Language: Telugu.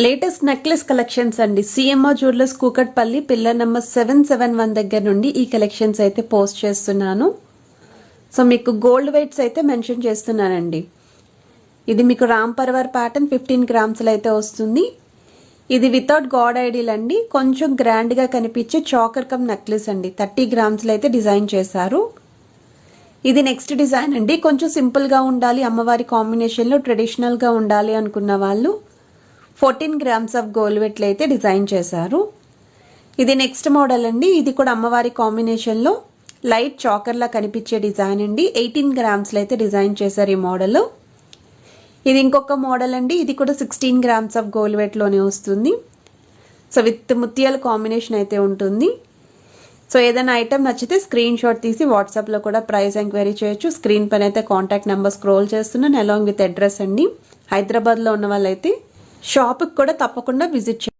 లేటెస్ట్ నెక్లెస్ కలెక్షన్స్ అండి. CMR jewellers Kukatpally pillar number 771 దగ్గర నుండి ఈ కలెక్షన్స్ అయితే పోస్ట్ చేస్తున్నాను. సో మీకు గోల్డ్ వెయిట్స్ అయితే మెన్షన్ చేస్తున్నానండి. ఇది మీకు రామ్ పర్వర్ ప్యాటర్న్ 15 గ్రామ్స్లో అయితే వస్తుంది. ఇది వితౌట్ గాడ్ ఐడియల్ అండి. కొంచెం గ్రాండ్గా కనిపించే చాకర్ కమ్ నెక్లెస్ అండి. 30 గ్రామ్స్లో అయితే డిజైన్ చేశారు. ఇది నెక్స్ట్ డిజైన్ అండి. కొంచెం సింపుల్గా ఉండాలి, అమ్మవారి కాంబినేషన్లో ట్రెడిషనల్గా ఉండాలి అనుకున్న వాళ్ళు 14 గ్రామ్స్ ఆఫ్ గోల్డ్ వెయిట్లో అయితే డిజైన్ చేశారు. ఇది నెక్స్ట్ మోడల్ అండి. ఇది కూడా అమ్మవారి కాంబినేషన్లో లైట్ చాకర్లా కనిపించే డిజైన్ అండి. 18 గ్రామ్స్లో అయితే డిజైన్ చేశారు ఈ మోడల్. ఇది ఇంకొక మోడల్ అండి. ఇది కూడా 16 గ్రామ్స్ ఆఫ్ గోల్డ్ వెయిట్లోనే వస్తుంది. సో విత్ ముత్యాల కాంబినేషన్ అయితే ఉంటుంది. సో ఏదైనా ఐటమ్ నచ్చితే స్క్రీన్ షాట్ తీసి వాట్సాప్లో కూడా ప్రైస్ ఎంక్వైరీ చేయొచ్చు. స్క్రీన్ పైన అయితే కాంటాక్ట్ నెంబర్ స్క్రోల్ చేస్తున్నాను, అలాంగ్ విత్ అడ్రస్ అండి. హైదరాబాద్లో ఉన్న వాళ్ళైతే షాప్కి కూడా తప్పకుండా విజిట్ చేయండి.